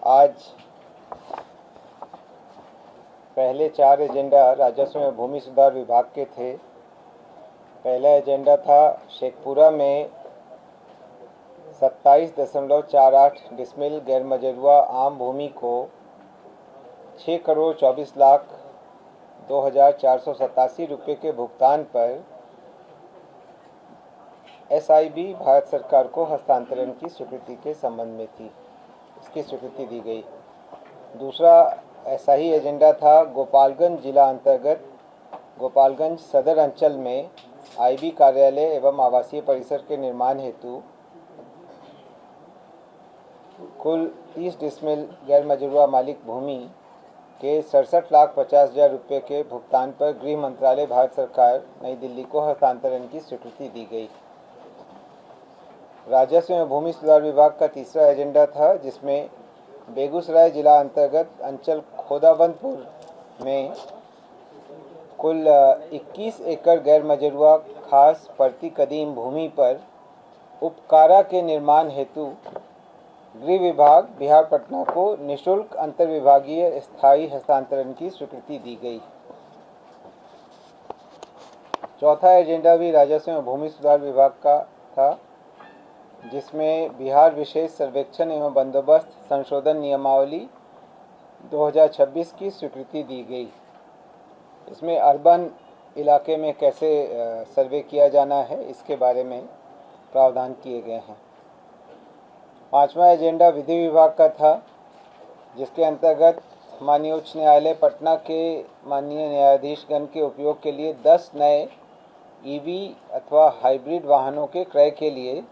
आज पहले 4 एजेंडा राजस्व एवं भूमि सुधार विभाग के थे। पहला एजेंडा था शेखपुरा में 27.48 डिसमिल गैरमजरूआ आम भूमि को 6,24,02,487 रुपये के भुगतान पर SIB भारत सरकार को हस्तांतरण की स्वीकृति के संबंध में थी, इसकी स्वीकृति दी गई। दूसरा ऐसा ही एजेंडा था गोपालगंज जिला अंतर्गत गोपालगंज सदर अंचल में IB कार्यालय एवं आवासीय परिसर के निर्माण हेतु कुल 30 डिसमिल गैरमजरूआ मालिक भूमि के 67,50,000 रुपये के भुगतान पर गृह मंत्रालय भारत सरकार नई दिल्ली को हस्तांतरण की स्वीकृति दी गई। राजस्व एवं भूमि सुधार विभाग का तीसरा एजेंडा था, जिसमें बेगूसराय जिला अंतर्गत अंचल खोदाबंदपुर में कुल 21 एकड़ गैरमजरूआ खास पड़ती कदीम भूमि पर उपकारा के निर्माण हेतु गृह विभाग बिहार पटना को निःशुल्क अंतर्विभागीय स्थायी हस्तांतरण की स्वीकृति दी गई। चौथा एजेंडा भी राजस्व एवं भूमि सुधार विभाग का था, जिसमें बिहार विशेष सर्वेक्षण एवं बंदोबस्त संशोधन नियमावली 2026 की स्वीकृति दी गई। इसमें अर्बन इलाके में कैसे सर्वे किया जाना है, इसके बारे में प्रावधान किए गए हैं। पांचवा एजेंडा विधि विभाग का था, जिसके अंतर्गत माननीय उच्च न्यायालय पटना के माननीय न्यायाधीशगण के उपयोग के लिए 10 नए EV अथवा हाइब्रिड वाहनों के क्रय के लिए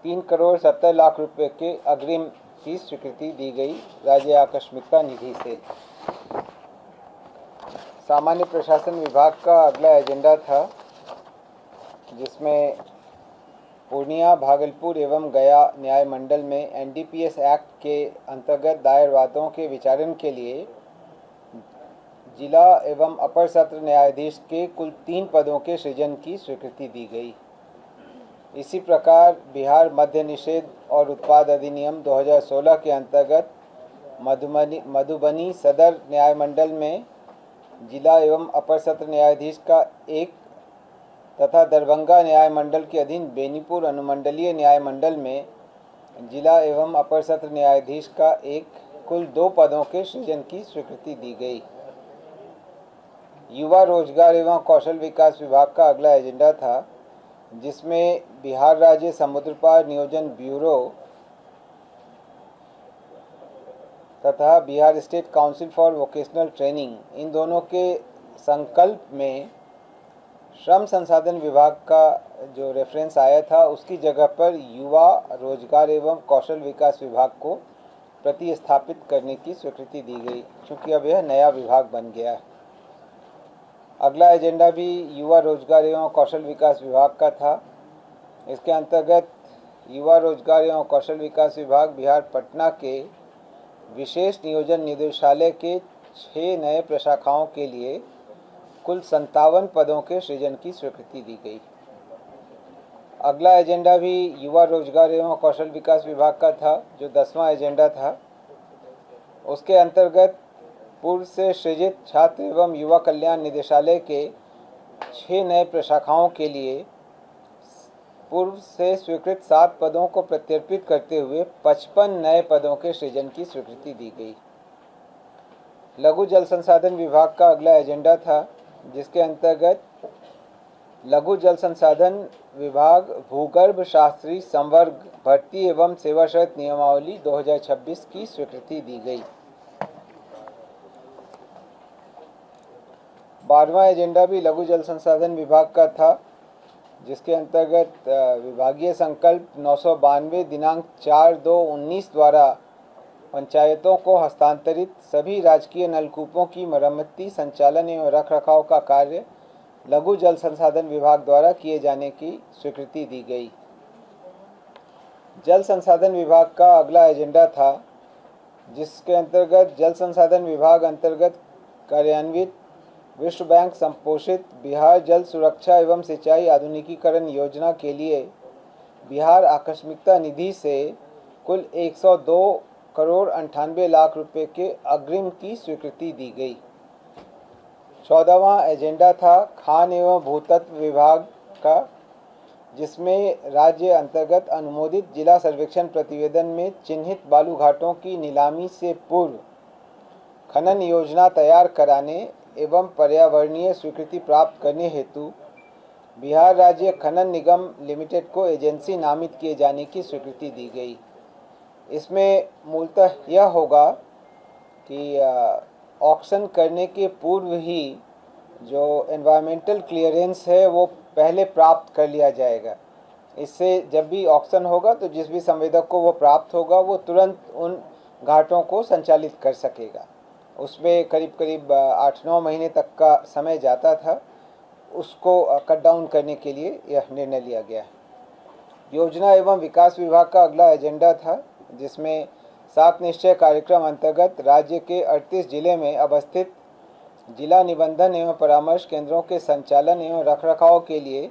3,70,00,000 रुपये के अग्रिम की स्वीकृति दी गई राज्य आकस्मिकता निधि से। सामान्य प्रशासन विभाग का अगला एजेंडा था, जिसमें पूर्णिया, भागलपुर एवं गया न्याय मंडल में NDPS एक्ट के अंतर्गत दायर वादों के विचारण के लिए जिला एवं अपर सत्र न्यायाधीश के कुल 3 पदों के सृजन की स्वीकृति दी गई। इसी प्रकार बिहार मद्य निषेध और उत्पाद अधिनियम 2016 के अंतर्गत मधुबनी सदर न्याय मंडल में जिला एवं अपर सत्र न्यायाधीश का 1 तथा दरभंगा न्याय मंडल के अधीन बेनीपुर अनुमंडलीय न्याय मंडल में जिला एवं अपर सत्र न्यायाधीश का 1 कुल 2 पदों के सृजन की स्वीकृति दी गई। युवा रोजगार एवं कौशल विकास विभाग का अगला एजेंडा था, जिसमें बिहार राज्य समुद्र पार नियोजन ब्यूरो तथा Bihar state council for vocational training, इन दोनों के संकल्प में श्रम संसाधन विभाग का जो रेफरेंस आया था, उसकी जगह पर युवा रोजगार एवं कौशल विकास विभाग को प्रतिस्थापित करने की स्वीकृति दी गई, क्योंकि अब यह नया विभाग बन गया है। अगला एजेंडा भी युवा रोजगार एवं कौशल विकास विभाग का था। इसके अंतर्गत युवा रोजगार एवं कौशल विकास विभाग बिहार पटना के विशेष नियोजन निदेशालय के 6 नए प्रशाखाओं के लिए कुल 57 पदों के सृजन की स्वीकृति दी गई। अगला एजेंडा भी युवा रोजगार एवं कौशल विकास विभाग का था, जो 10वां एजेंडा था। उसके अंतर्गत पूर्व से सृजित छात्र एवं युवा कल्याण निदेशालय के 6 नए प्रशाखाओं के लिए पूर्व से स्वीकृत 7 पदों को प्रत्यर्पित करते हुए 55 नए पदों के सृजन की स्वीकृति दी गई। लघु जल संसाधन विभाग का अगला एजेंडा था, जिसके अंतर्गत लघु जल संसाधन विभाग भूगर्भ शास्त्री संवर्ग भर्ती एवं सेवा शर्त नियमावली 2026 की स्वीकृति दी गई। 12वां एजेंडा भी लघु जल संसाधन विभाग का था, जिसके अंतर्गत विभागीय संकल्प 992 दिनांक 4/2/19 द्वारा पंचायतों को हस्तांतरित सभी राजकीय नलकूपों की मरम्मती, संचालन एवं रखरखाव का कार्य लघु जल संसाधन विभाग द्वारा किए जाने की स्वीकृति दी गई। जल संसाधन विभाग का अगला एजेंडा था, जिसके अंतर्गत जल संसाधन विभाग अंतर्गत कार्यान्वित विश्व बैंक संपोषित बिहार जल सुरक्षा एवं सिंचाई आधुनिकीकरण योजना के लिए बिहार आकस्मिकता निधि से कुल करोड़ 98 लाख रुपए के अग्रिम की स्वीकृति दी गई। 14वां एजेंडा था खान एवं भूतत्व विभाग का, जिसमें राज्य अंतर्गत अनुमोदित जिला सर्वेक्षण प्रतिवेदन में चिन्हित बालू घाटों की नीलामी से पूर्व खनन योजना तैयार कराने एवं पर्यावरणीय स्वीकृति प्राप्त करने हेतु बिहार राज्य खनन निगम लिमिटेड को एजेंसी नामित किए जाने की स्वीकृति दी गई। इसमें मूलतः यह होगा कि ऑक्शन करने के पूर्व ही जो एनवायरमेंटल क्लियरेंस है वो पहले प्राप्त कर लिया जाएगा। इससे जब भी ऑक्शन होगा तो जिस भी संवेदक को वो प्राप्त होगा वो तुरंत उन घाटों को संचालित कर सकेगा। उसमें करीब करीब 8-9 महीने तक का समय जाता था, उसको कट डाउन करने के लिए यह निर्णय लिया गया है। योजना एवं विकास विभाग का अगला एजेंडा था, जिसमें 7 निश्चय कार्यक्रम अंतर्गत राज्य के 38 जिले में अवस्थित जिला निबंधन एवं परामर्श केंद्रों के संचालन एवं रखरखाव के लिए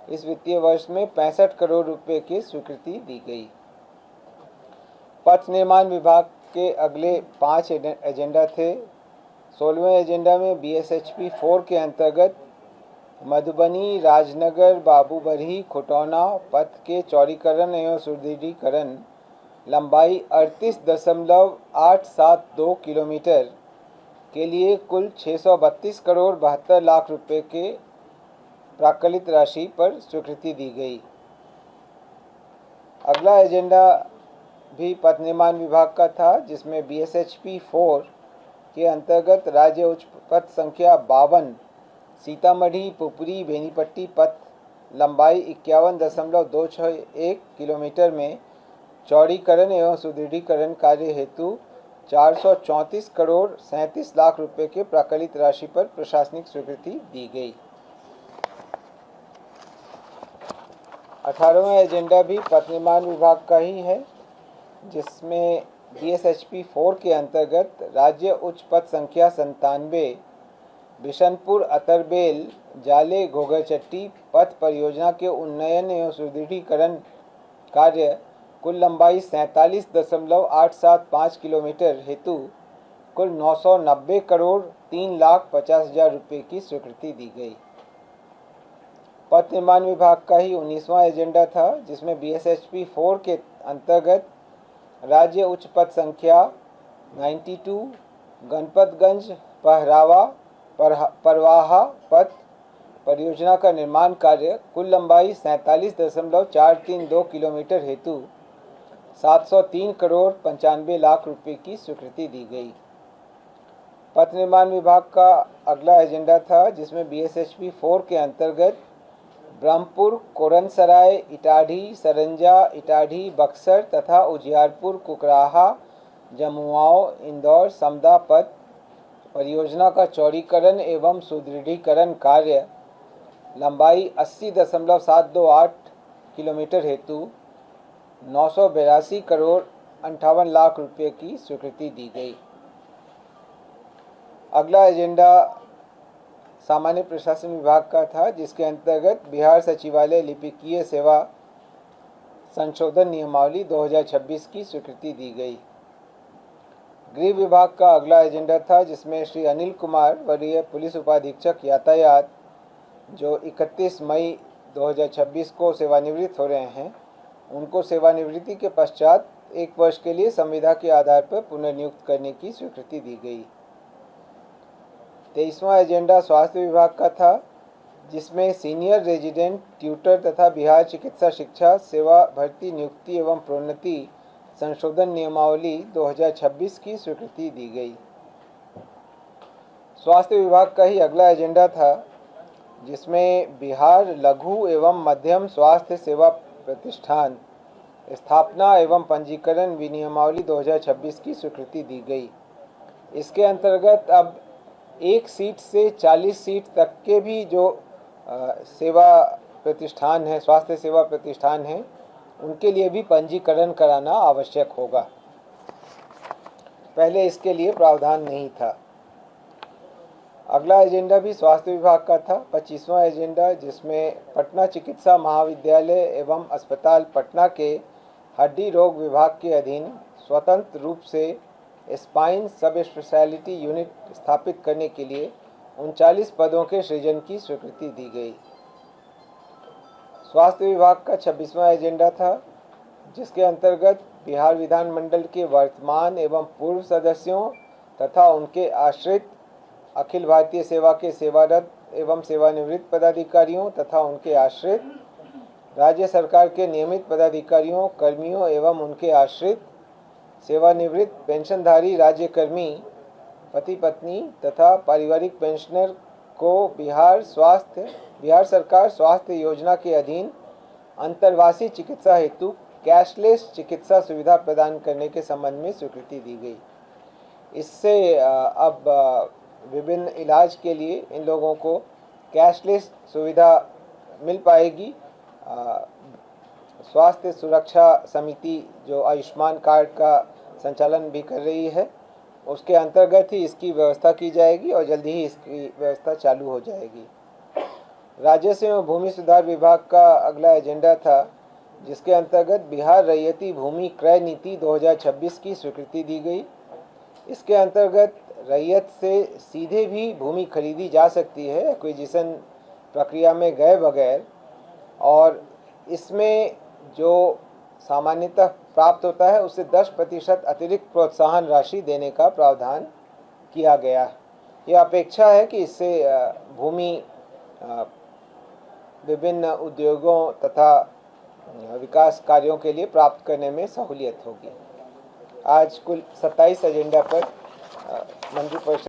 इस वित्तीय वर्ष में 65 करोड़ रुपए की स्वीकृति दी गई। पथ निर्माण विभाग के अगले 5 एजेंडा थे। 16वें एजेंडा में BSHP 4 के अंतर्गत मधुबनी राजनगर बाबूबरही खुटौना पथ के चौड़ीकरण एवं सुदृढ़ीकरण लंबाई 38.872 किलोमीटर के लिए कुल 632 करोड़ 72 लाख रुपए के प्राक्कलित राशि पर स्वीकृति दी गई। अगला एजेंडा भी पथ निर्माण विभाग का था, जिसमें BSHP 4 के अंतर्गत राज्य उच्च पथ संख्या 52 सीतामढ़ी पुपरी बेनीपट्टी पथ लंबाई 51.261 किलोमीटर में चौड़ीकरण एवं सुदृढ़ीकरण कार्य हेतु 434 करोड़ 37 लाख रुपए के प्राक्कलित राशि पर प्रशासनिक स्वीकृति दी गई। 18वां एजेंडा भी पथ निर्माण विभाग का ही है, जिसमें BSHP 4 के अंतर्गत राज्य उच्च पथ संख्या 97 बिशनपुर अतरबेल जाले घोघरचट्टी पथ परियोजना के उन्नयन एवं सुदृढ़ीकरण कार्य कुल लंबाई 47.875 किलोमीटर हेतु कुल 990 करोड़ 3,50,000 रुपये की स्वीकृति दी गई। पथ निर्माण विभाग का ही 19वां एजेंडा था, जिसमें BSHP 4 के अंतर्गत राज्य उच्च पथ संख्या 92 गणपतगंज पहरावा परवाहा पथ परियोजना का निर्माण कार्य कुल लंबाई 47.432 किलोमीटर हेतु 703 करोड़ 95 लाख रुपए की स्वीकृति दी गई। पथ निर्माण विभाग का अगला एजेंडा था, जिसमें BSHP 4 के अंतर्गत ब्रह्मपुर कोरनसराय इटाढ़ी सरंजा इटाढ़ी बक्सर तथा उजियारपुर कुकराहा जमुआओ इंदौर समदा पथ परियोजना का चौड़ीकरण एवं सुदृढ़ीकरण कार्य लंबाई 80.728 किलोमीटर हेतु 982 करोड़ 58 लाख रुपए की स्वीकृति दी गई। अगला एजेंडा सामान्य प्रशासन विभाग का था, जिसके अंतर्गत बिहार सचिवालय लिपिकीय सेवा संशोधन नियमावली 2026 की स्वीकृति दी गई। गृह विभाग का अगला एजेंडा था, जिसमें श्री अनिल कुमार वरीय पुलिस उपाधीक्षक यातायात, जो 31 मई 2026 को सेवानिवृत्त हो रहे हैं, उनको सेवानिवृत्ति के पश्चात 1 वर्ष के लिए संविदा के आधार पर पुनर्नियुक्त करने की स्वीकृति दी गई। 23वां एजेंडा स्वास्थ्य विभाग का था, जिसमें सीनियर रेजिडेंट ट्यूटर तथा बिहार चिकित्सा शिक्षा सेवा भर्ती नियुक्ति एवं प्रोन्नति संशोधन नियमावली 2026 की स्वीकृति दी गई। स्वास्थ्य विभाग का ही अगला एजेंडा था, जिसमें बिहार लघु एवं मध्यम स्वास्थ्य सेवा प्रतिष्ठान स्थापना एवं पंजीकरण विनियमावली 2026 की स्वीकृति दी गई। इसके अंतर्गत अब 1 सीट से 40 सीट तक के भी जो सेवा प्रतिष्ठान है, स्वास्थ्य सेवा प्रतिष्ठान है, उनके लिए भी पंजीकरण कराना आवश्यक होगा। पहले इसके लिए प्रावधान नहीं था। अगला एजेंडा भी स्वास्थ्य विभाग का था, 25वां एजेंडा, जिसमें पटना चिकित्सा महाविद्यालय एवं अस्पताल पटना के हड्डी रोग विभाग के अधीन स्वतंत्र रूप से स्पाइन सब स्पेशलिटी यूनिट स्थापित करने के लिए 39 पदों के सृजन की स्वीकृति दी गई। स्वास्थ्य विभाग का 26वां एजेंडा था, जिसके अंतर्गत बिहार विधानमंडल के वर्तमान एवं पूर्व सदस्यों तथा उनके आश्रित, अखिल भारतीय सेवा के सेवारत एवं सेवानिवृत्त पदाधिकारियों तथा उनके आश्रित, राज्य सरकार के नियमित पदाधिकारियों, कर्मियों एवं उनके आश्रित, सेवानिवृत्त पेंशनधारी राज्यकर्मी, पति पत्नी तथा पारिवारिक पेंशनर को बिहार सरकार स्वास्थ्य योजना के अधीन अंतर्वासी चिकित्सा हेतु कैशलेस चिकित्सा सुविधा प्रदान करने के संबंध में स्वीकृति दी गई। इससे अब विभिन्न इलाज के लिए इन लोगों को कैशलेस सुविधा मिल पाएगी। स्वास्थ्य सुरक्षा समिति जो आयुष्मान कार्ड का संचालन भी कर रही है, उसके अंतर्गत ही इसकी व्यवस्था की जाएगी और जल्दी ही इसकी व्यवस्था चालू हो जाएगी। राजस्व एवं भूमि सुधार विभाग का अगला एजेंडा था, जिसके अंतर्गत बिहार रैयती भूमि क्रय नीति 2026 की स्वीकृति दी गई। इसके अंतर्गत रैयत से सीधे भी भूमि खरीदी जा सकती है एक्विजिशन प्रक्रिया में गए बगैर, और इसमें जो सामान्यतः प्राप्त होता है उससे 10% अतिरिक्त प्रोत्साहन राशि देने का प्रावधान किया गया। यह अपेक्षा है कि इससे भूमि विभिन्न उद्योगों तथा विकास कार्यों के लिए प्राप्त करने में सहूलियत होगी। आज कुल 27 एजेंडा पर मंत्रिपरिषद